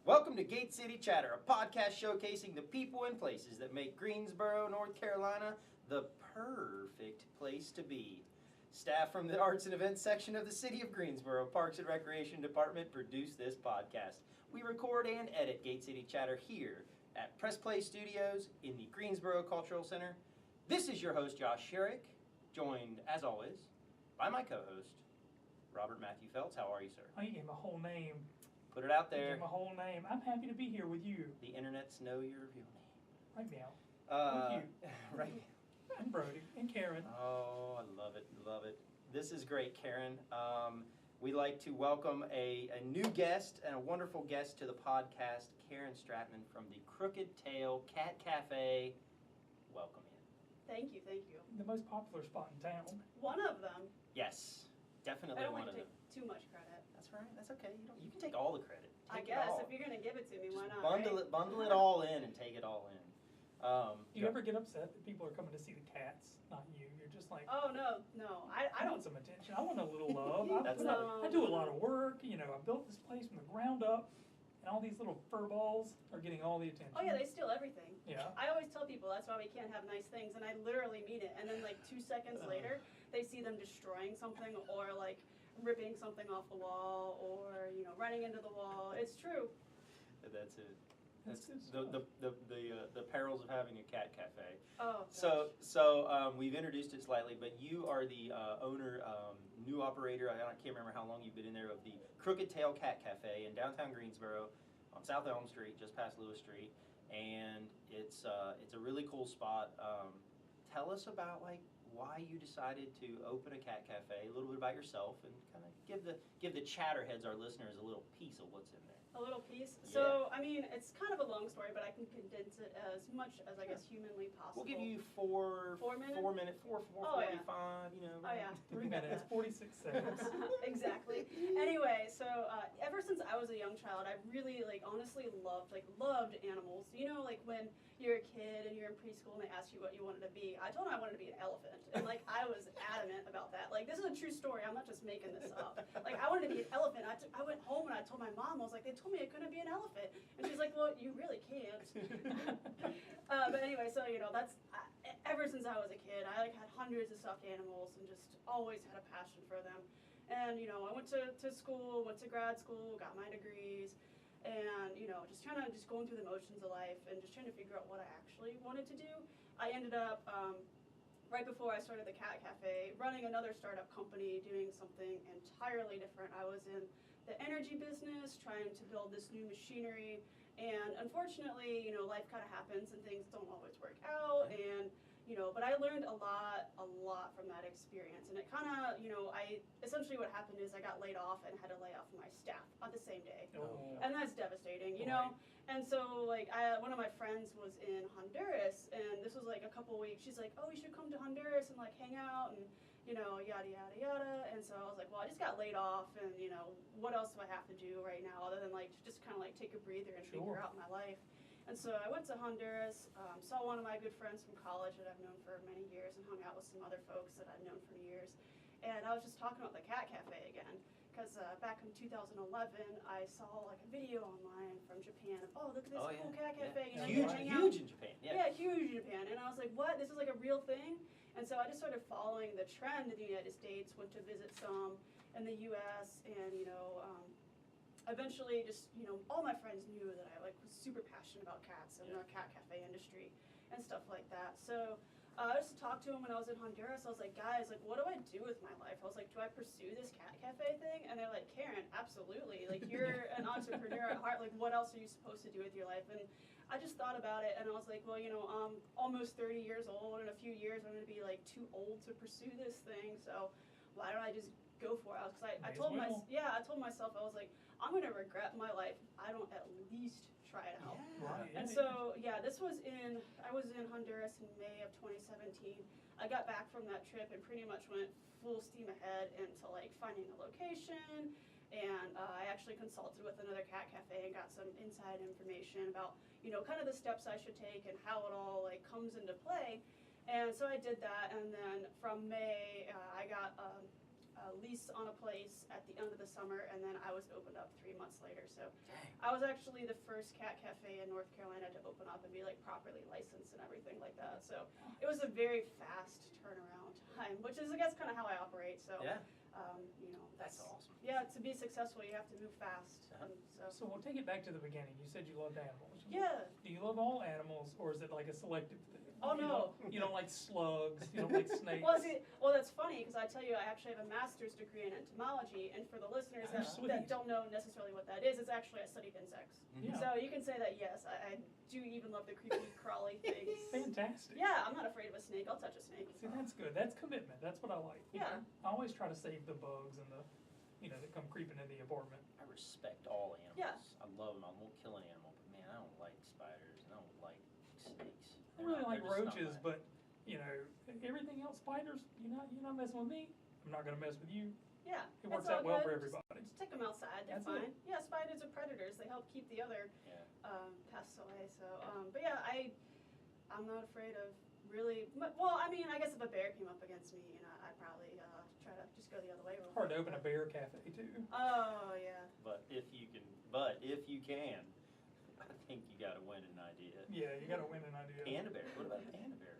Welcome to Gate City Chatter, a podcast showcasing the people and places that make Greensboro, North Carolina, the perfect place to be. Staff from the Arts and Events section of the City of Greensboro Parks and Recreation Department produce this podcast. We record and edit Gate City Chatter here at Press Play Studios in the Greensboro Cultural Center. This is your host, Josh Sherrick, joined, as always, by my co-host, Robert Matthew Feltz. How are you, sir? I gave my whole name. Put it out there. My whole name. I'm happy to be here with you. The internets know your real name. Right now. With you. Right. And Brody and Karen. Oh, I love it. Love it. This is great, Karen. We'd like to welcome a new guest and a wonderful guest to the podcast, Karen Stratman from the Crooked Tail Cat Cafe. Welcome in. Thank you, thank you. The most popular spot in town. One of them. Yes, definitely I don't one like of to them. take too much credit. That's right. That's okay. You can take all the credit. I Take it guess all. if you're gonna give it to me, why Just not? bundle it all in and take it all in. Do you ever get upset that people are coming to see the cats, not you? You're just like, Oh no, I I don't. want some attention. I want a little love. That's not- I do a lot of work. You know, I built this place from the ground up, and all these little fur balls are getting all the attention. Oh yeah, they steal everything. Yeah. I always tell people that's why we can't have nice things, and I literally mean it. And then like 2 seconds later, they see them destroying something or like ripping something off the wall or running into the wall. It's true. That's it. That's That's good the perils of having a cat cafe. Oh. So we've introduced it slightly, but you are the owner, new operator. I can't remember how long you've been in there, of the Crooked Tail Cat Cafe in downtown Greensboro, on South Elm Street, just past Lewis Street, and it's a really cool spot. Tell us about why you decided to open a cat cafe, a little bit about yourself, and kind of give the chatterheads, our listeners, a little piece of what's in there. A little piece. Yeah. So, I mean, it's kind of a long story, but I can condense it as much as I guess humanly possible. We'll give you 4 minutes? 4 minutes, 4:45. Oh yeah. 3 minutes, 46 seconds. Exactly. Anyway, so ever since I was a young child, I really honestly loved animals. You know, like when you're a kid and you're in preschool and they ask you what you wanted to be. I told them I wanted to be an elephant, and I was adamant about that. This is a true story. I'm not just making this up. I wanted to be an elephant. I went home and I told my mom, I was like, they told me I couldn't be an elephant, and she's like, well, you really can't. But anyway, so that's ever since I was a kid, I had hundreds of stuffed animals and just always had a passion for them. And I went to school, went to grad school, got my degrees, and just going through the motions of life and just trying to figure out what I actually wanted to do. I ended up right before I started the Cat Cafe running another startup company, doing something entirely different. I was in the energy business, trying to build this new machinery, and unfortunately, life kind of happens and things don't always work out, and but I learned a lot from that experience, and it kind of, essentially what happened is I got laid off and had to lay off my staff on the same day. Oh. And that's devastating, Right. know? And so, one of my friends was in Honduras, and this was a couple weeks. She's like, oh, you should come to Honduras and hang out, and yada, yada, yada. And so I was like, well, I just got laid off, and what else do I have to do right now other than just kind of take a breather and figure out my life. And so I went to Honduras, saw one of my good friends from college that I've known for many years, and hung out with some other folks that I've known for years. And I was just talking about the Cat Cafe again, because back in 2011, I saw a video online from Japan of, oh, look at this cool Cat Cafe. Yeah. You hang out. Huge in Japan. Yeah, huge in Japan. And I was like, what? This is a real thing? And so I just started following the trend in the United States, went to visit some in the U.S., and, eventually just, all my friends knew that I was super passionate about cats and the cat cafe industry and stuff like that. So I just talked to them when I was in Honduras. I was like, guys, what do I do with my life? I was like, do I pursue this cat cafe thing? And they're like, Karen, absolutely. You're an entrepreneur at heart. What else are you supposed to do with your life? And I just thought about it, and I was like, well, I'm almost 30 years old. In a few years, I'm going to be too old to pursue this thing. So why don't I just go for it? Because I told myself, I was like, I'm going to regret my life if I don't at least try it out. Yeah. Right. And so, this was I was in Honduras in May of 2017. I got back from that trip and pretty much went full steam ahead into finding a location, and I actually consulted with another cat cafe and got some inside information about, kind of the steps I should take and how it all comes into play. And so I did that, and then from May, I got lease on a place at the end of the summer, and then I was opened up 3 months later. So Dang. I was actually the first cat cafe in North Carolina to open up and be like properly licensed and everything like that. So it was a very fast turnaround time, which is I guess kind of how I operate. So Yeah, you know, that's awesome. yeah, to be successful, you have to move fast. Uh-huh. So we'll take it back to the beginning. You said you loved animals. Yeah. Do you love all animals, or is it like a selective thing? Oh, no. You don't like slugs. You don't like snakes. Well, that's funny because I tell you, I actually have a master's degree in entomology, and for the listeners Oh, that sweet. don't know necessarily what that is, it's actually I studied insects. Yeah. So you can say that yes, I do even love the creepy crawly things. Fantastic. Yeah, I'm not afraid of a snake. I'll touch a snake. See, that's good. That's commitment. That's what I like. you Yeah. know? I always try to save the bugs and that come creeping in the apartment. I respect all animals. Yeah. I love them. I won't kill an animal, but man, I don't like spiders and I don't like snakes. I really like They're just not roaches, my- but everything else, spiders. You're not messing with me. I'm not gonna mess with you. Yeah. It works it's all out well good. for everybody. Just take them outside. They're That's fine. it. Yeah, spiders are predators. They help keep the other Yeah. pests away. So, but yeah, I'm not afraid of really. Well, I mean, I guess if a bear came up against me, I'd probably try to just go the other way. Real Hard to quick, open a but- bear cafe too. Oh yeah. But if you can, I think you got to win an idea. Yeah, you gotta win an idea. Panda bear. What about a panda bear?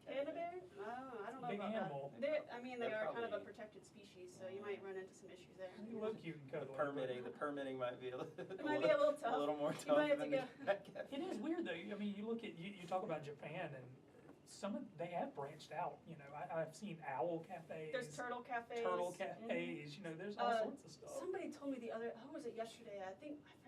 Panda bear? Oh, I don't know Big about animal. that. They They're are kind of a probably- protected species, so you might run into some issues there. They look cute and The cuddly. permitting might be a little, It might be a little tough. a little more You tough might have than to the cat cafe. It is weird though. I mean, you look at you talk about Japan and they have branched out. I've seen owl cafes. There's turtle cafes. turtle Mhm. cafes. There's all sorts of stuff. Somebody told me who was it yesterday? I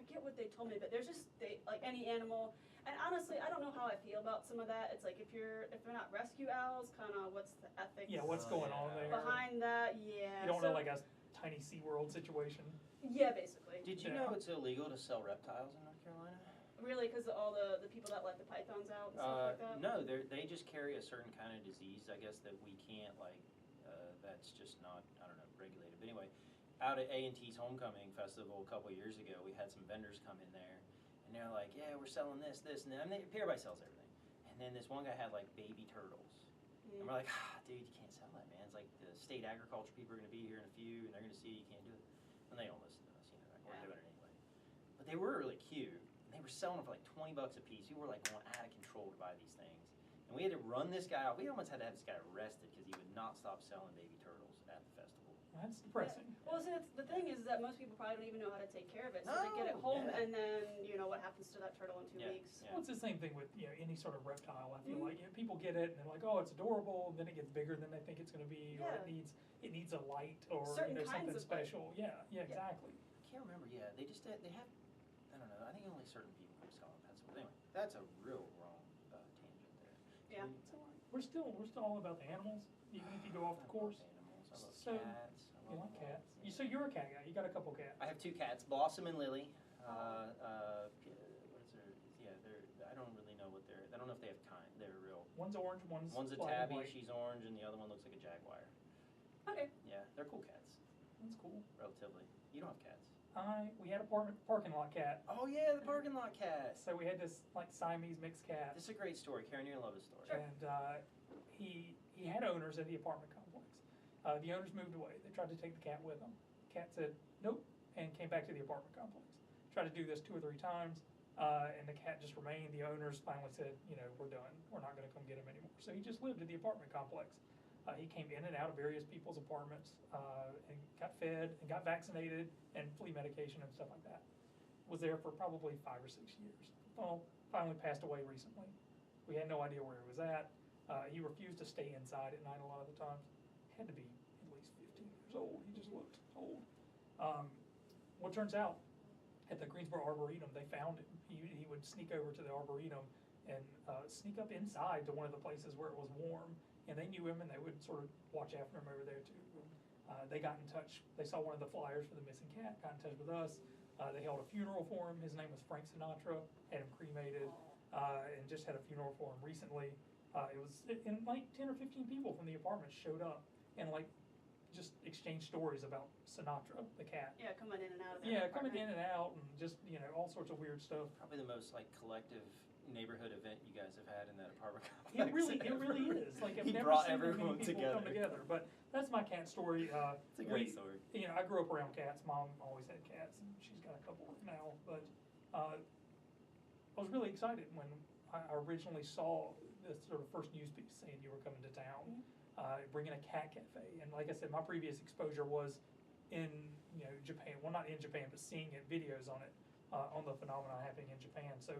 forget what they told me, but there's just like any animal. And honestly, I don't know how I feel about some of that. It's like if they're not rescue owls, kind of what's the ethics Yeah, what's going on there? behind that? Yeah. You don't so, know like a tiny SeaWorld situation. Yeah, basically. Did you Yeah. know it's illegal to sell reptiles in North Carolina? Really, because all the people that let the pythons out and stuff like that. No, they just carry a certain kind of disease, I guess, that we can't, that's just not, I don't know, regulated. But anyway, out at A&T's Homecoming Festival a couple of years ago, we had some vendors come in there, and they're like, yeah, we're selling this, and then, everybody sells everything. And then this one guy had, baby turtles. And we're like, dude, you can't sell that, man. It's like the state agriculture people are going to be here in a few, and they're going to see you can't do it. And they don't listen to us, we're doing it anyway. But they were really cute. They were selling them for like $20 a piece. People were like going out of control to buy these things. And we had to run this guy off. We almost had to have this guy arrested because he would not stop selling baby turtles at the festival. That's depressing. Well, see, the thing is that most people probably don't even know how to take care of it. So they get it No, home, yeah. and then what happens to that turtle in 2 Yeah, weeks? yeah. Well, it's the same thing with any sort of reptile. I feel Mhm. like people get it and they're like, oh, it's adorable, and then it gets bigger than they think it's going to be, or Yeah. it needs a light or Certain kinds something of light. special. Yeah, exactly. I can't remember. Yeah, they have, I don't know. I think only certain people can sell them. Anyway, that's a real wrong tangent there. Yeah. It's all right. We're still all about the animals, even if you go off the course. I love animals. I love So, cats. You like cats? So you're a cat guy. You got a couple cats. I have 2 cats, Blossom and Lily. What is their? Yeah, I don't really know what I don't know if they have kind. They're real. One's orange, one's One's a black and tabby. white. She's orange, and the other one looks like a jaguar. Okay. Yeah, they're cool cats, That's cool. relatively. You don't have cats. We had a parking lot cat. Oh yeah, the parking lot cat. So we had this Siamese mixed cat. This is a great story. Karen, you're gonna love this story. And he had owners at the apartment complex. The owners moved away. They tried to take the cat with them. Cat said nope, and came back to the apartment complex. Tried to do this 2 or 3 times, and the cat just remained. The owners finally said, we're done. We're not going to come get him anymore. So he just lived at the apartment complex. He came in and out of various people's apartments and got fed and got vaccinated and flea medication and stuff like that. Was there for probably 5 or 6 years. Well, finally passed away recently. We had no idea where he was at. He refused to stay inside at night a lot of the times. Had to be at least 15 years old. He just looked old. What turns out, at the Greensboro Arboretum, they found him. He would sneak over to the Arboretum and sneak up inside to one of the places where it was warm. And they knew him, and they would sort of watch after him over there too. They got in touch. They saw one of the flyers for the missing cat. Got in touch with us. They held a funeral for him. His name was Frank Sinatra. Had him cremated, and just had a funeral for him recently. It was and like 10 or 15 people from the apartment showed up and just exchanged stories about Sinatra, the cat. Yeah, coming in and out of that Yeah, coming apartment. in and out, and just all sorts of weird stuff. Probably the most collective neighborhood event you guys have had in that apartment complex. It really is. Like, I've He never brought seen that everyone many people come together. But that's my cat story. It's a great story. You know, I grew up around cats. Mom always had cats, and she's got a couple now. But I was really excited when I originally saw the sort of first news piece saying you were coming to town, bringing a cat cafe. And like I said, my previous exposure was in, you know, Japan. Well, not in Japan, but seeing it, videos on it, on the phenomena happening in Japan. So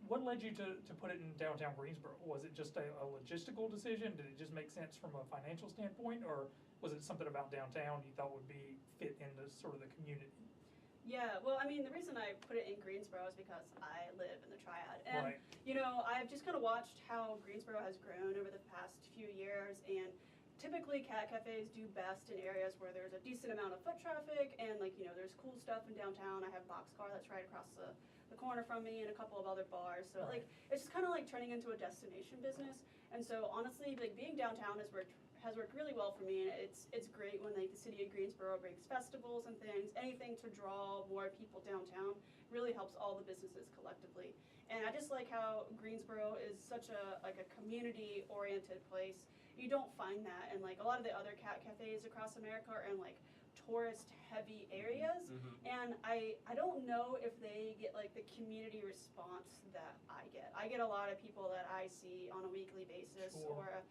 what led you to put it in downtown Greensboro? Was it just a logistical decision? Did it just make sense from a financial standpoint? Or was it something about downtown you thought would be fit into sort of the community? Yeah, well, I mean, the reason I put it in Greensboro is because I live in the Triad. And, Right. you know, I've just kind of watched how Greensboro has grown over the past few years. And typically cat cafes do best in areas where there's a decent amount of foot traffic and, like, you know, there's cool stuff in downtown. I have Boxcar that's right across the corner from me and a couple of other bars. So, Right. like, it's just kind of like turning into a destination business. And so, honestly, like, being downtown has worked really well for me, and it's great when, like, the city of Greensboro brings festivals and things, anything to draw more people downtown really helps all the businesses collectively. And I just like how Greensboro is such a community oriented place. You don't find that in, like, a lot of the other cat cafes across America are in, like, tourist heavy areas. And I don't know if they get, like, the community response that I get. I get a lot of people that I see on a weekly basis. Sure. Or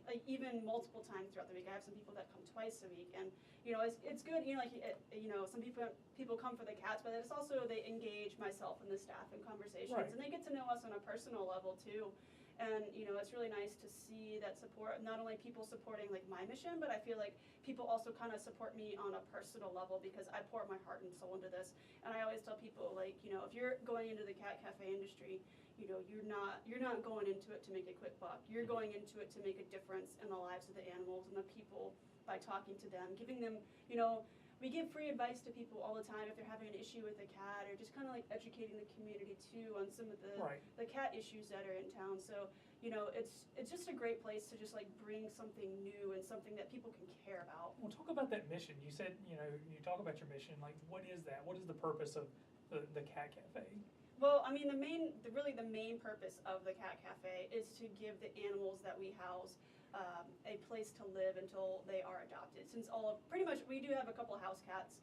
like even multiple times throughout the week. I have some people that come twice a week, and, you know, it's good. You know, like, you know, some people come for the cats, but it's also they engage myself and the staff in conversations, Right. and they get to know us on a personal level too. And, you know, it's really nice to see that support, not only people supporting, like, my mission, but I feel like people also kind of support me on a personal level because I pour my heart and soul into this. And I always tell people, like, you know, if you're going into the cat cafe industry, you know, you're not going into it to make a quick buck. You're going into it to make a difference in the lives of the animals and the people by talking to them, giving them, you know, we give free advice to people all the time if they're having an issue with a cat, or just kind of like educating the community too on some of Right. the cat issues that are in town. So, you know, it's just a great place to just, like, bring something new and something that people can care about. Well, talk about that mission. You said, you know, you talk about your mission. Like, what is that? What is the purpose of the cat cafe? Well, I mean, the main purpose of the cat cafe is to give the animals that we house a place to live until they are adopted. Since pretty much, we do have a couple house cats,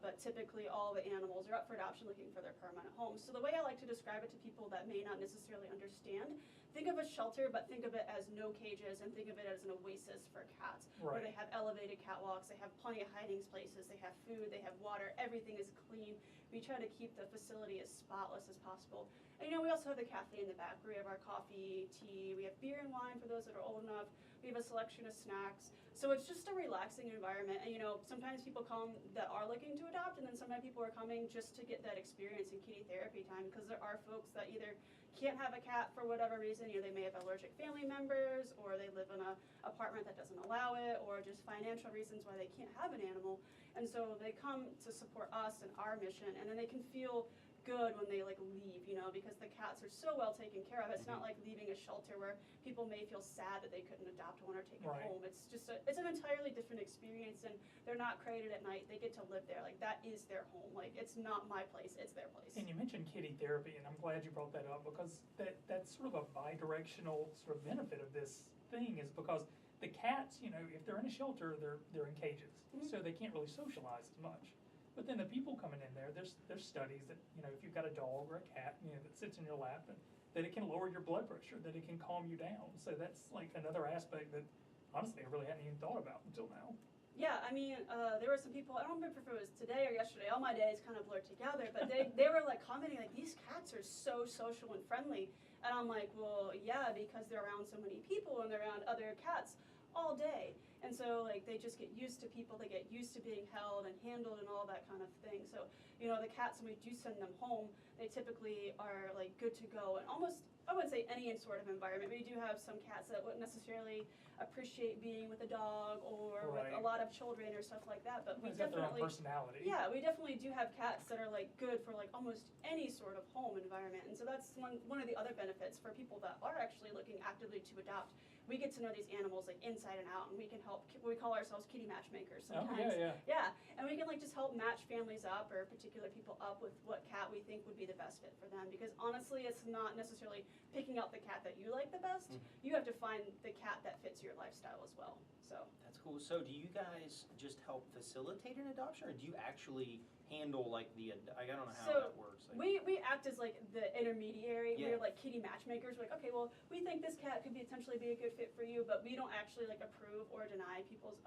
but typically all the animals are up for adoption looking for their permanent homes. So the way I like to describe it to people that may not necessarily understand, think of a shelter, but think of it as no cages, and think of it as an oasis for cats, Right. where they have elevated catwalks, they have plenty of hiding places, they have food, they have water, everything is clean. We try to keep the facility as spotless as possible. And, you know, we also have the cafe in the back where we have our coffee, tea, we have beer and wine for those that are old enough, we have a selection of snacks. So it's just a relaxing environment. And, you know, sometimes people come that are looking to adopt, and then sometimes people are coming just to get that experience in kitty therapy time, because there are folks that either can't have a cat for whatever reason. You know, they may have allergic family members, or they live in an apartment that doesn't allow it, or just financial reasons why they can't have an animal. And so they come to support us and our mission, and then they can feel good when they, like, leave, you know, because the cats are so well taken care of. It's not like leaving a shelter where people may feel sad that they couldn't adopt one or take it Right. home. It's just it's an entirely different experience, and they're not crated at night. They get to live there. Like, that is their home. Like, it's not my place, it's their place. And you mentioned kitty therapy, and I'm glad you brought that up, because that's sort of a bi-directional sort of benefit of this thing, is because the cats, you know, if they're in a shelter, they're in cages, so they can't really socialize as much. But then the people coming in there's studies that, you know, if you've got a dog or a cat, you know, that sits in your lap, and that it can lower your blood pressure, that it can calm you down. So that's, like, another aspect that, honestly, I really hadn't even thought about until now. Yeah, I mean, there were some people, I don't remember if it was today or yesterday, all my days kind of blurred together, but they were, like, commenting, like, these cats are so social and friendly. And I'm like, well, yeah, because they're around so many people and they're around other cats all day. And so, like, they just get used to people, they get used to being held and handled and all that kind of thing. So, you know, the cats, when we do send them home, they typically are, like, good to go. And almost, I wouldn't say any sort of environment. We do have some cats that wouldn't necessarily appreciate being with a dog or Right. with a lot of children or stuff like that. But we It's got their own definitely, personality. yeah, we definitely do have cats that are, like, good for, like, almost any sort of home environment. And so that's one of the other benefits for people that are actually looking actively to adopt. We get to know these animals, like, inside and out, and we can help. We call ourselves kitty matchmakers Oh, sometimes. yeah. Yeah, and we can, like, just help match families up or particular people up with what cat we think would be the best fit for them. Because honestly, it's not necessarily picking out the cat that you like the best. You have to find the cat that fits your lifestyle as well. So That's cool. So do you guys just help facilitate an adoption, or do you actually handle like I don't know how that works. Like, we act as like the intermediary. Yeah. We're like kitty matchmakers. We're like, okay, well, we think this cat could potentially be a good fit for you, but we don't actually like approve or deny people's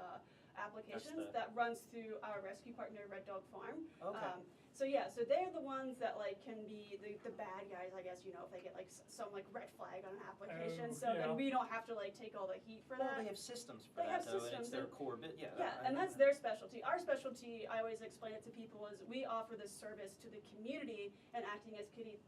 applications. That runs through our rescue partner, Red Dog Farm. Okay. So they're the ones that like can be the bad guys, I guess, if they get like some like red flag on an application. Then we don't have to like take all the heat for well, that. they have systems for They that, have though, and it's systems, their core bit. Yeah. Yeah, and that's their specialty. Our specialty, I always explain it to people, is we offer this service to the community and acting as kitty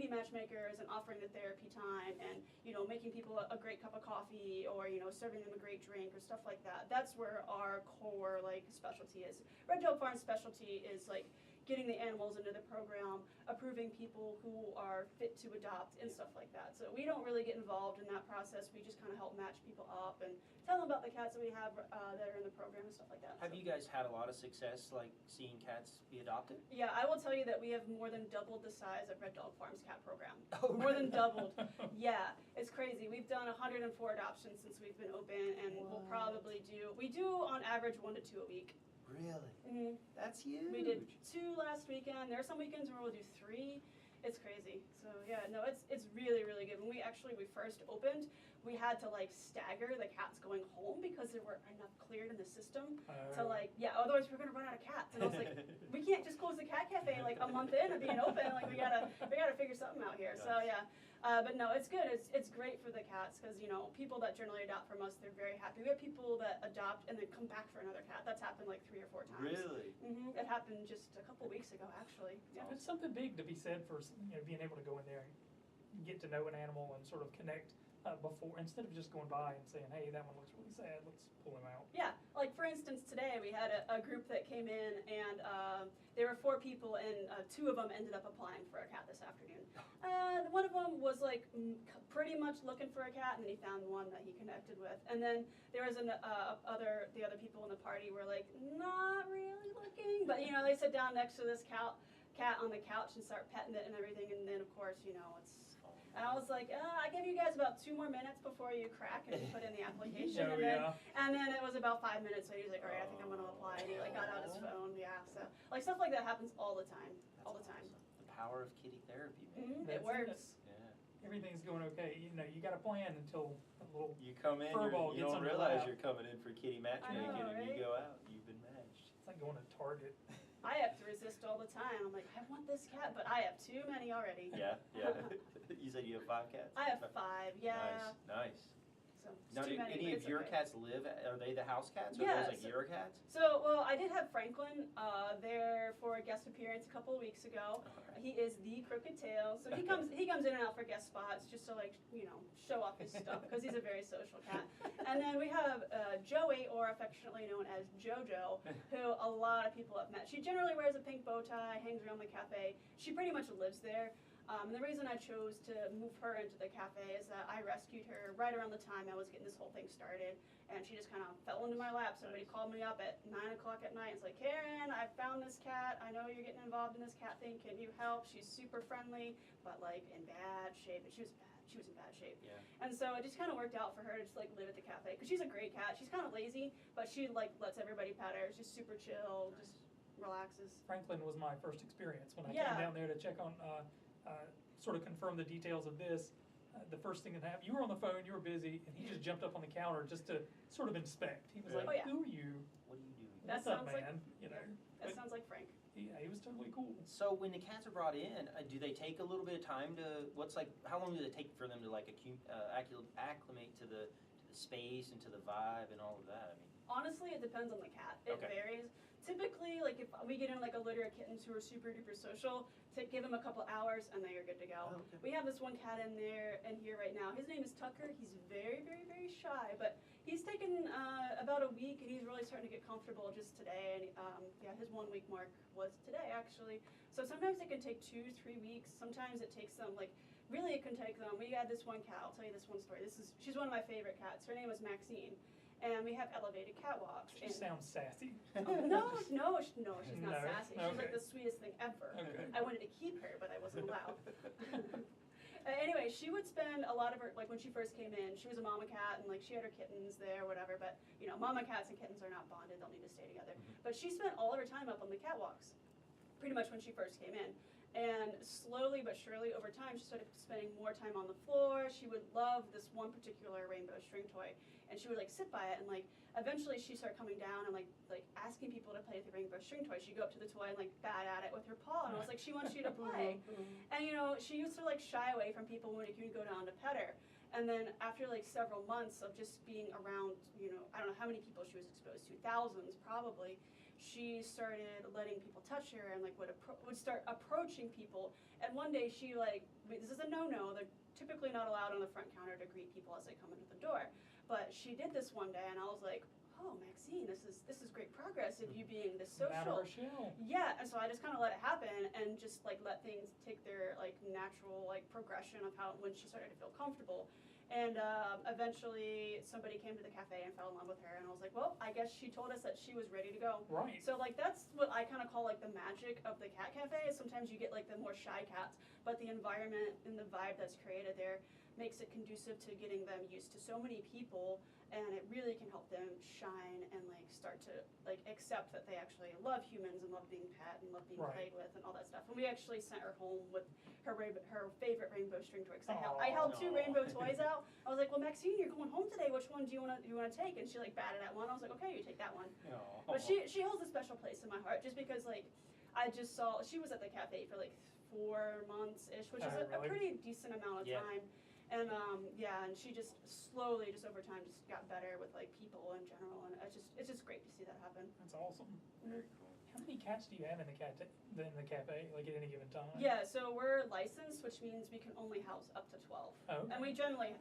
matchmakers and offering the therapy time and making people a great cup of coffee or serving them a great drink or stuff like that. That's where our core like specialty is. Red Dog Farm's specialty is like getting the animals into the program, approving people who are fit to adopt and stuff like that. So we don't really get involved in that process. We just kind of help match people up and tell them about the cats that we have that are in the program and stuff like that. Have you guys had a lot of success like seeing cats be adopted? Yeah, I will tell you that we have more than doubled the size of Red Dog Farm's cat program. Oh, More than doubled. Yeah, it's crazy. We've done 104 adoptions since we've been open, and we'll probably we do on average 1 to 2 a week. Really? Mm-hmm. That's huge. We did 2 last weekend. There are some weekends where we'll do 3. It's crazy. So yeah, no, it's really, really good. When we first opened, we had to like stagger the cats going home because there weren't enough cleared in the system to otherwise we're gonna run out of cats. And I was like, we can't just close the cat cafe like a month in of being open. Like we gotta figure something out here. So yeah. But no, it's good. It's great for the cats because people that generally adopt from us, they're very happy. We have people that adopt and then come back for another cat. That's happened like 3 or 4 times. Really? Mm-hmm. It happened just a couple weeks ago, actually. Yeah. There's something big to be said for being able to go in there and get to know an animal and sort of connect before, instead of just going by and saying, hey, that one looks really sad, let's pull him out. Yeah, like for instance, today we had a group that came in and there were 4 people and 2 of them ended up applying for a cat this afternoon. One of them was like pretty much looking for a cat and then he found one that he connected with. And then there was the other people in the party were like, not really looking, but they sit down next to this cat on the couch and start petting it and everything, and then of course it's. And I was like, I give you guys about 2 more minutes before you crack and put in the application. And then it was about 5 minutes, so he was like, all right, I think I'm gonna apply. And he like got out his phone, so like stuff like that happens all the time, all the time. The power of kitty therapy, man. It works. Everything's going okay. You got a plan until a little You come in, you don't realize you're coming in for kitty matchmaking, and you go out, you've been matched. It's like going to Target. I have to resist all the time. I'm like, I want this cat, but I have too many already. Yeah. You said you have 5 cats? I have 5, yeah. Nice. So Now, do any of your cats live, are they the house cats, or are those like your cats? So, well, I did have Franklin there for a guest appearance a couple of weeks ago. Right. He is the crooked tail, so he comes in and out for guest spots just to like, show off his stuff, because he's a very social cat. And then we have Joey, or affectionately known as Jojo, who a lot of people have met. She generally wears a pink bow tie, hangs around the cafe. She pretty much lives there. And the reason I chose to move her into the cafe is that I rescued her right around the time I was getting this whole thing started, and she just kind of fell into my lap. Somebody called me up at 9 o'clock at night. It's like, Karen, I found this cat. I know you're getting involved in this cat thing. Can you help? She's super friendly, but like in bad shape. And she was in bad shape. Yeah. And so it just kind of worked out for her to just like live at the cafe, because she's a great cat. She's kind of lazy, but she like lets everybody pet her. She's super chill, just relaxes. Franklin was my first experience when I came down there to check on. Sort of confirm the details of this. The first thing that happened, you were on the phone, you were busy, and he just jumped up on the counter just to sort of inspect. He was like, who are you? What are you doing? That What's up, sounds man? That sounds like Frank. Yeah, he was totally cool. So when the cats are brought in, do they take a little bit of time to, how long do they take for them to like acclimate to the space and to the vibe and all of that? I mean, honestly, it depends on the cat. It varies. Typically, like if we get in like a litter of kittens who are super duper social, give them a couple hours and then you're good to go. We have this one cat in here right now. His name is Tucker. He's very, very, very shy, but he's taken about a week and he's really starting to get comfortable just today. And his 1 week mark was today actually. So sometimes it can take 2 to 3 weeks. Sometimes it takes them really it can take them. We had this one cat. I'll tell you this one story. She's one of my favorite cats. Her name was Maxine. and we have elevated catwalks. She sounds sassy. No, she's not sassy. She's Okay. like the sweetest thing ever. Okay. I wanted to keep her, but I wasn't allowed. Anyway, she would spend a lot of her, like when she first came in, she was a mama cat and like she had her kittens there, whatever, but you know, mama cats and kittens are not bonded, they'll need to stay together. But she spent all of her time up on the catwalks, pretty much when she first came in. And slowly but surely over time, she started spending more time on the floor. She would love this one particular rainbow string toy, and she would like sit by it, and like eventually she started coming down and like asking people to play with the rainbow string toy. She'd go up to the toy and like bat at it with her paw, and I was like, she wants you to play. And you know, she used to like shy away from people when you could go down to pet her. And then after like several months of just being around, you know, I don't know how many people she was exposed to, thousands probably, she started letting people touch her and like would start approaching people. And one day she like, this is a no-no, they're typically not allowed on the front counter to greet people as they come into the door. But she did this one day and I was like, oh, Maxine, this is great progress of you being this social. Out of her shell. Yeah, and so I just kind of let it happen and just like let things take their like natural like progression of how when she started to feel comfortable. And eventually somebody came to the cafe and fell in love with her, and I was like, well, I guess she told us that she was ready to go. Right. So like that's what I kind of call like the magic of the cat cafe is sometimes you get like the more shy cats, but the environment and the vibe that's created there makes it conducive to getting them used to so many people, and it really can help them shine and like start to like accept that they actually love humans and love being pet and love being Right. played with and all that stuff. And we actually sent her home with her favorite rainbow string toy. Cause I held two rainbow toys out. I was like, well, Maxine, you're going home today. Which one do you want to take? And she like batted at one. I was like, okay, you take that one. Oh. But she holds a special place in my heart just because like I just saw she was at the cafe for like 4 months ish, which is a Really? pretty decent amount of Yeah. time. And and she just slowly, just over time, just got better with like people in general, and it's just great to see that happen. That's awesome. Very cool. How many cats do you have in the cafe, like at any given time? Yeah, so we're licensed, which means we can only house up to 12, Oh, and we generally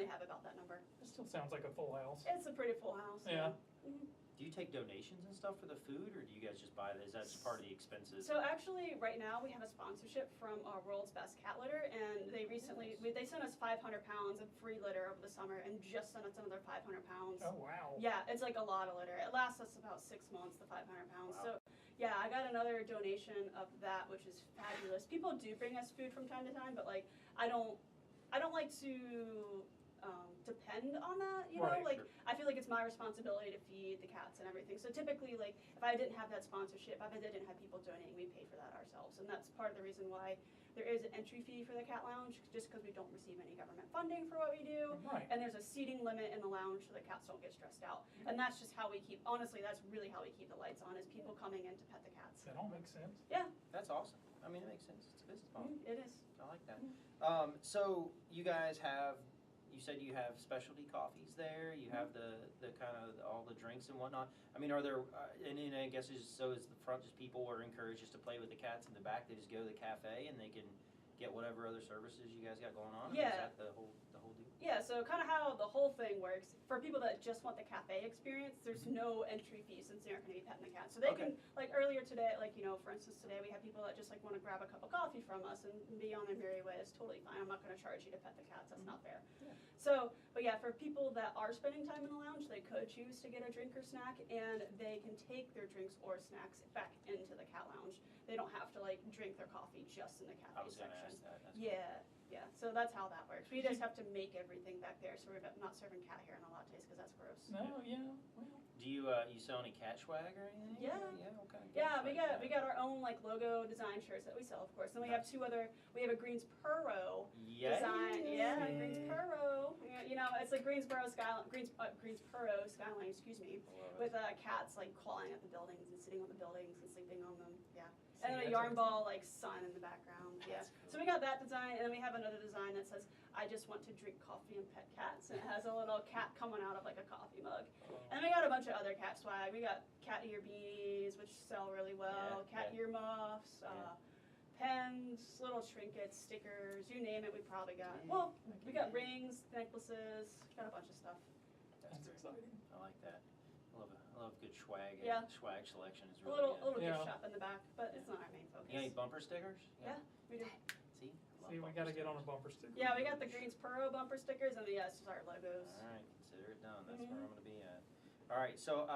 have about that number. It still sounds like a full house. It's a pretty full house. Yeah. Mhm. Do you take donations and stuff for the food, or do you guys just buy that? Is that just part of the expenses? So actually, right now we have a sponsorship from World's Best Cat Litter, and they recently they sent us 500 pounds of free litter over the summer, and just sent us another 500 pounds. Oh, wow. Yeah, it's like a lot of litter. It lasts us about 6 months, the 500 pounds. Wow. So yeah, I got another donation of that, which is fabulous. People do bring us food from time to time, but like I don't like to depend on that, you know, Right, like sure. I feel like it's my responsibility to feed the cats and everything. So typically, like if I didn't have that sponsorship, if I didn't have people donating, we pay for that ourselves, and that's part of the reason why there is an entry fee for the cat lounge, just because we don't receive any government funding for what we do. Right. And there's a seating limit in the lounge so the cats don't get stressed out. And that's just how we keep, honestly, that's really how we keep the lights on, is people coming in to pet the cats. That all makes sense. That's awesome. I mean, it makes sense. It's a business model. It is. I like that. So you guys have, you said you have specialty coffees there. You have the kind of all the drinks and whatnot. I mean, are there? And then I guess is the front just people are encouraged just to play with the cats, in the back they just go to the cafe and they can get whatever other services you guys got going on. Yeah. Or is that the whole deal? Yeah, so kind of how the whole thing works, for people that just want the cafe experience, there's no entry fee since they aren't going to be petting the cat. So they Okay. can, like earlier today, like, you know, for instance, today we have people that just like want to grab a cup of coffee from us and be on their merry way. It's totally fine. I'm not going to charge you to pet the cats. That's not fair. Yeah. So, but yeah, for people that are spending time in the lounge, they could choose to get a drink or snack, and they can take their drinks or snacks back into the cat lounge. They don't have to like drink their coffee just in the cafe I was going to section. ask that. That's Yeah, yeah. So that's how that works. We just have to make everything back there, so we're not serving cat hair in the lattes because that's gross. No, yeah, well. Do you you sell any cat swag or anything? Yeah. Yeah. Okay. Yeah, Cat swag, we got our own like logo design shirts that we sell, of course. Then we have we have a Greensboro design. Yeah, Greensboro. Yeah, you know, it's like Greensboro skyline, Greensboro skyline, excuse me, with cats like clawing at the buildings and sitting on the buildings and sleeping on them. Yeah. And then a yarn ball like sun in the background. Yeah. So we got that design, and then we have another design that says, "I just want to drink coffee and pet cats," and it has a little cat coming out of like a coffee mug. And we got a bunch of other cat swag. We got cat ear beanies, which sell really well. Cat ear muffs, pens, little trinkets, stickers, you name it. We probably got. Well, we got rings, necklaces, got a bunch of stuff. That's exciting. I like that. I love good swag. Yeah. Swag selection is A really little good. gift Yeah. shop in the back, but it's not our main focus. You got any bumper stickers? Yeah, we do. See, See, we gotta get on a bumper sticker. Yeah, we got the Greensboro bumper stickers and it's just our logos. All right, consider it done. That's where I'm going to be at. All right, so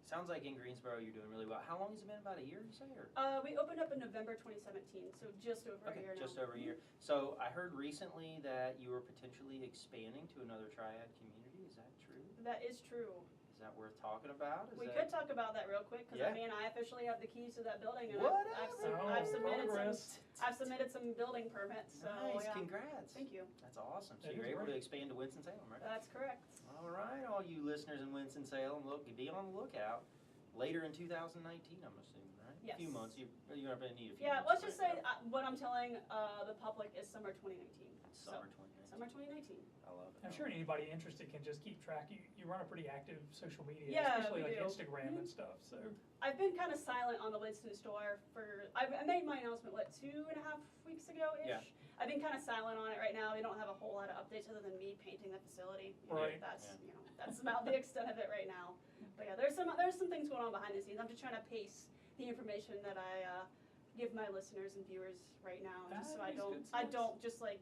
sounds like in Greensboro you're doing really well. How long has it been? About a year, you say? Or? We opened up in November 2017, so just over a year now. Just over a year. So I heard recently that you were potentially expanding to another triad community. Is that true? That is true. Is that worth talking about? We could talk about that real quick, because Yeah. I mean, I officially have the keys to that building, and Whatever. I've submitted some building permits. So Nice, yeah. congrats. Thank you. That's awesome. So That you're is able to great. expand to Winston-Salem, right? That's correct. All right, all you listeners in Winston-Salem, be on the lookout. Later in 2019, I'm assuming, right? Yes. A few months. You're going to need a few Yeah, months. let's to just ramp say it up. what I'm telling the public is summer 2019. Summer 2019. Summer 2019. I love it. I'm sure anybody interested can just keep track. You run a pretty active social media, Yeah, especially we like do. Instagram and stuff. So I've been kind of silent on the Winston store I made my announcement, 2.5 weeks ago-ish? Yeah. I've been kind of silent on it right now. We don't have a whole lot of updates other than me painting the facility. You know, Right. That's about the extent of it right now. But yeah, there's some things going on behind the scenes. I'm just trying to pace the information that I give my listeners and viewers right now, just so That I makes don't good I sense. don't just like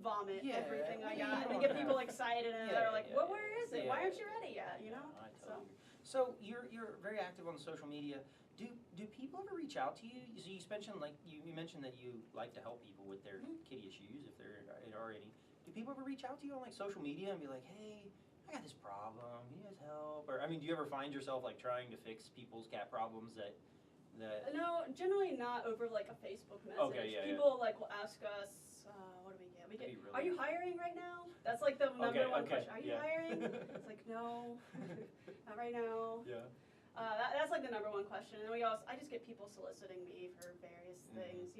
vomit Yeah, everything I we got and don't get people have- excited and Yeah, they're like, yeah, well, yeah. where is it? Yeah, Why aren't you yeah. ready yet? You know? Yeah, I So. totally agree. So you're very active on social media. Do people ever reach out to you? So you mentioned you mentioned that you like to help people with their kitty issues if there are any. Do people ever reach out to you on social media and be like, hey, I got this problem, can you guys help? Or do you ever find yourself trying to fix people's cat problems that No, generally not over a Facebook message. Okay, yeah, People will ask us, what do we get? That'd be really Are you hiring right now? That's the number one okay, question. Are you yeah. hiring? It's no, not right now. Yeah. That's the number one question. And I just get people soliciting me for various things.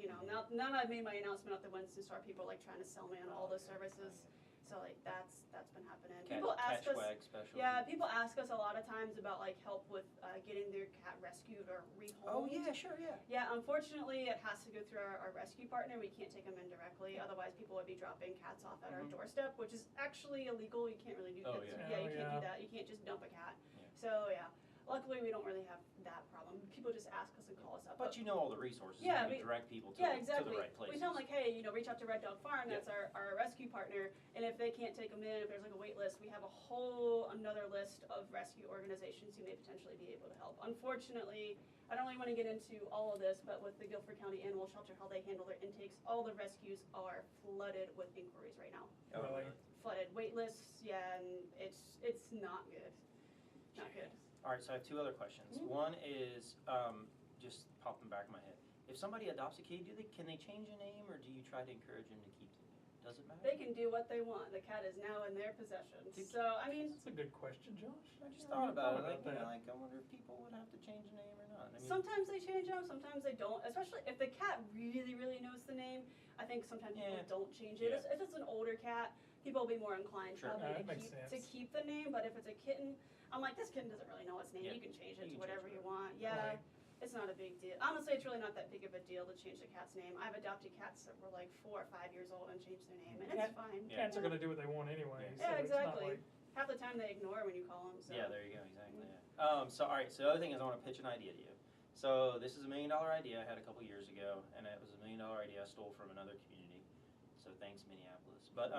Now that I've made my announcement at the Winston store, people are trying to sell me on all those services. So that's been happening. People ask us. Catch-wag special. Yeah, people ask us a lot of times about help with getting their cat rescued or rehomed. Oh yeah, sure, yeah. Yeah, unfortunately, it has to go through our rescue partner. We can't take them in directly. Otherwise, people would be dropping cats off at our doorstep, which is actually illegal. You can't really do that. Oh, yeah. Yeah, you can't do Yeah. that. You can't just dump a cat. Yeah. So yeah, luckily we don't really have that problem. People just ask us and call us up. But you know all the resources. Yeah, you can direct people to, Yeah, to exactly. the right places. We tell them hey, reach out to Red Dog Farm. Yeah. That's our rescue partner. And if they can't take them in, if there's a wait list, we have another list of rescue organizations who may potentially be able to help. Unfortunately, I don't really want to get into all of this, but with the Guilford County Animal Shelter, how they handle their intakes, all the rescues are flooded with inquiries right now. Oh, Really? Flooded wait lists, yeah, and it's not good. Not good. All right, so I have two other questions. One is just popping back in my head. If somebody adopts a kitty, can they change a name, or do you try to encourage them to keep the name? Does it matter? They can do what they want. The cat is now in their possession. So I mean, that's a good question, Josh. I just thought about it. that. I wonder if people would have to change a name or not. sometimes they change them, sometimes they don't. Especially if the cat really, really knows the name. I think sometimes people don't change it. Yeah. If it's an older cat, people will be more inclined Sure. probably that makes to sense. keep the name. But if it's a kitten, I'm like, this kitten doesn't really know its name. Yeah. You can change it You to can whatever change you want. Yeah. Right. It's not a big deal. Honestly, it's really not that big of a deal to change the cat's name. I've adopted cats that were 4 or 5 years old and changed their name, and it's fine. Cats are going to do what they want anyway. Yeah. So Yeah, it's not exactly. like, Half the time they ignore when you call them. So. Yeah, there you go, exactly. Yeah. So all right, so the other thing is I want to pitch an idea to you. So this is $1 million idea I had a couple years ago, and it was $1 million idea I stole from another community. So thanks, Minneapolis. But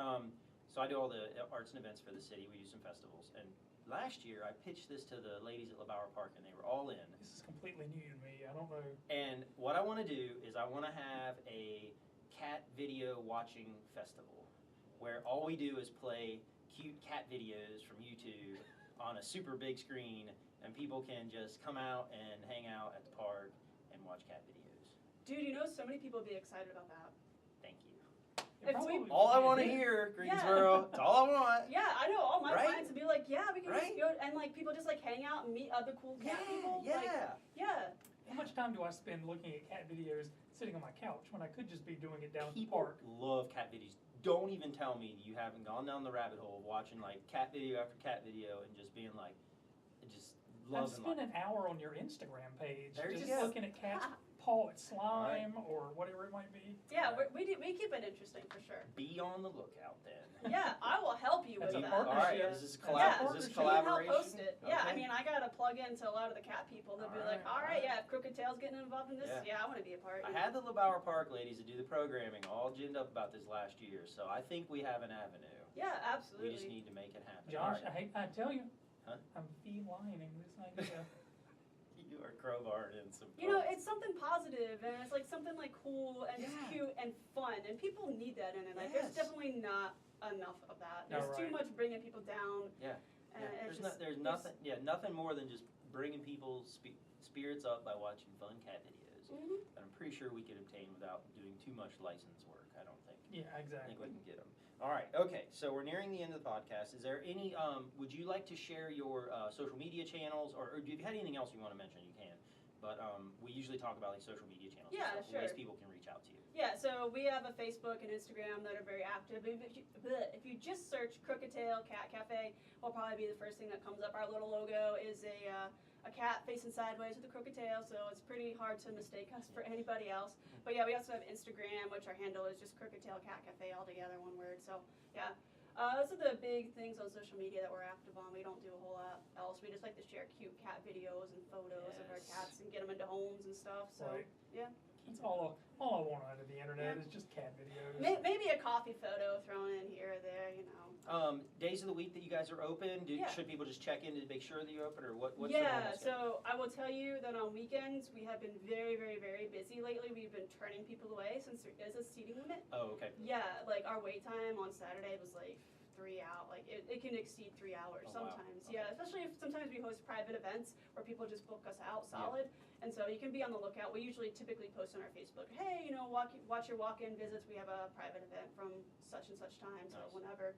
so I do all the arts and events for the city. We do some festivals, and last year I pitched this to the ladies at LeBauer Park, and they were all in. this is completely new to me. I don't know. And what I want to do is I want to have a cat video watching festival where all we do is play cute cat videos from YouTube on a super big screen, and people can just come out and hang out at the park and watch cat videos. Dude, so many people would be excited about that. Thank you. It If we- probably All I would want to be. hear, Greensboro, it's all I want. Yeah, I know. All my Right? clients would be like, yeah, we can Right? just go, and people just hang out and meet other cool cat people. Yeah, Like, yeah. How much time do I spend looking at cat videos sitting on my couch when I could just be doing it down at the People park? love cat videos. Don't even tell me you haven't gone down the rabbit hole of watching cat video after cat video and just being just I've loving spent life. an hour on your Instagram page There you just go. looking at cats paw at slime or whatever it might be. Yeah, we keep it interesting for sure. Be on the lookout then. Yeah, I will help you with That's a that. All right, partnership. is this, Yeah. is this Partnership. We can help collaboration? post it. Yeah, I Okay. mean, I got to plug into a lot of the cat people. They'll be like, All all right. right, yeah, if Crooked Crooked-Tails getting involved in this? Yeah. Yeah, I want to be a part. I had the LeBauer Park ladies to do the programming, all ginned up about this last year, so I think we have an avenue. Yeah, We absolutely. just need to make it happen. Josh, All right. I tell you, Huh? I'm fellining this idea. You are crowbarring in some. You know, folks. it's something positive, and it's like something like cool and just Yeah. cute and fun, and people need that in it. Like, Yes. there's definitely not enough of that. No, There's too right. much bringing people down. Yeah. And Yeah, it's there's nothing. Yeah, nothing more than just bringing people's spirits up by watching fun cat videos. Mhm. That I'm pretty sure we could obtain without doing too much license work. I don't think. Yeah, I think exactly. we can get them. All right. Okay. So we're nearing the end of the podcast. Is there any? Would you like to share your social media channels, or if you had anything else you want to mention, you can. But we usually talk about like social media channels. Yeah, and stuff, sure. Ways people can reach out to you. Yeah, so we have a Facebook and Instagram that are very active. If you just search Crooked Tail Cat Cafe, will probably be the first thing that comes up. Our little logo is a cat facing sideways with a crooked tail, so it's pretty hard to mistake us for anybody else. But yeah, we also have Instagram, which our handle is just Crooked Tail Cat Cafe all together, one word. So yeah, those are the big things on social media that we're active on. We don't do a whole lot else. We just like to share cute cat videos and photos of our Yes. cats and get them into homes and stuff. So Right. yeah. That's all I want out of the internet Yeah. is just cat videos. Maybe a coffee photo thrown in here or there, you know. Days of the week that you guys are open. Yeah. Should people just check in to make sure that you're open, or what's the Yeah, normal schedule? so I will tell you that on weekends we have been very, very, very busy lately. We've been turning people away since there is a seating limit. Oh, okay. Yeah, like our wait time on Saturday was like 3 hours. Like it can exceed 3 hours Oh, wow. sometimes. Okay. Yeah, especially if sometimes we host private events where people just book us out solid. And so you can be on the lookout. We usually typically post on our Facebook, hey, you know, watch your walk-in visits. We have a private event from such and such time, so Nice. whenever.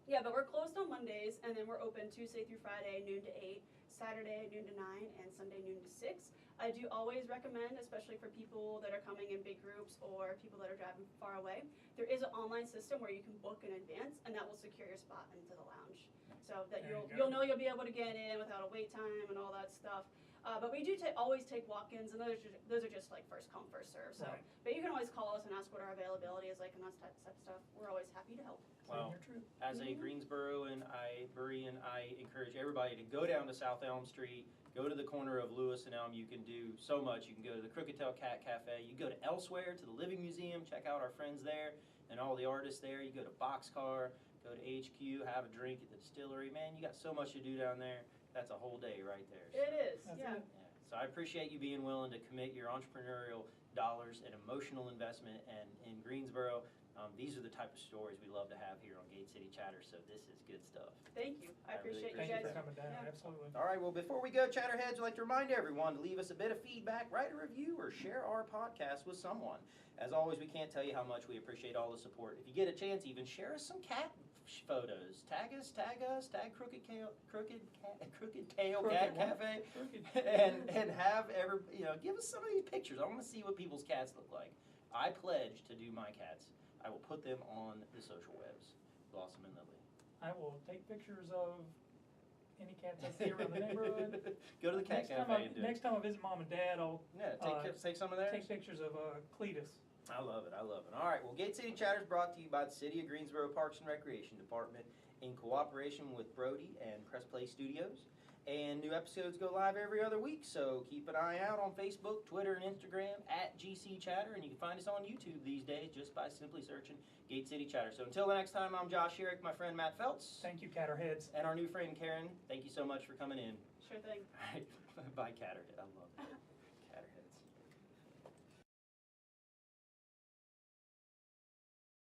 Yeah, but we're closed on Mondays, and then we're open Tuesday through Friday, noon to 8, Saturday, noon to 9, and Sunday, noon to 6. I do always recommend, especially for people that are coming in big groups or people that are driving far away, there is an online system where you can book in advance, and that will secure your spot into the lounge. So that There you go. you'll know you'll be able to get in without a wait time and all that stuff. But we do always take walk-ins, and those are just like first come, first serve. So, Right. but you can always call us and ask what our availability is like and that type of stuff. We're always happy to help. Wow. You're true. As a Mhm. Greensboro and I encourage everybody to go down to South Elm Street, go to the corner of Lewis and Elm. You can do so much. You can go to the Crooked Tail Cat Cafe. You go to Elsewhere, to the Living Museum, check out our friends there and all the artists there. You go to Boxcar, go to HQ, have a drink at the distillery. Man, you got so much to do down there. That's a whole day right there. So, It is, That's yeah. it. yeah. So I appreciate you being willing to commit your entrepreneurial dollars and emotional investment and in Greensboro. These are the type of stories we love to have here on Gate City Chatter, so this is good stuff. Thank you. I I really appreciate Thank you you guys. for coming down. Yeah. Absolutely. All right, well, before we go, Chatterheads, we'd like to remind everyone to leave us a bit of feedback, write a review, or share our podcast with someone. As always, we can't tell you how much we appreciate all the support. If you get a chance, even share us some cat photos. Tag us, tag Crooked Tail Cat Cafe, and have give us some of these pictures. I want to see what people's cats look like. I pledge to do my cats. I will put them on the social webs. Blossom and Lily. I will take pictures of any cats I see around the neighborhood. Go to the cat cafe and do it. Next time I visit mom and dad, I'll Yeah, take some of theirs. take pictures of Cletus. I love it. All right, well, Gate City Chatter is brought to you by the City of Greensboro Parks and Recreation Department in cooperation with Brody and Press Play Studios. And new episodes go live every other week, so keep an eye out on Facebook, Twitter, and Instagram at GC Chatter, and you can find us on YouTube these days just by simply searching Gate City Chatter. So until the next time, I'm Josh Herrick, my friend Matt Feltz, Thank you, Catterheads. and our new friend Karen. Thank you so much for coming in. Sure thing. All right, bye, Catterhead. I love that. Catterheads.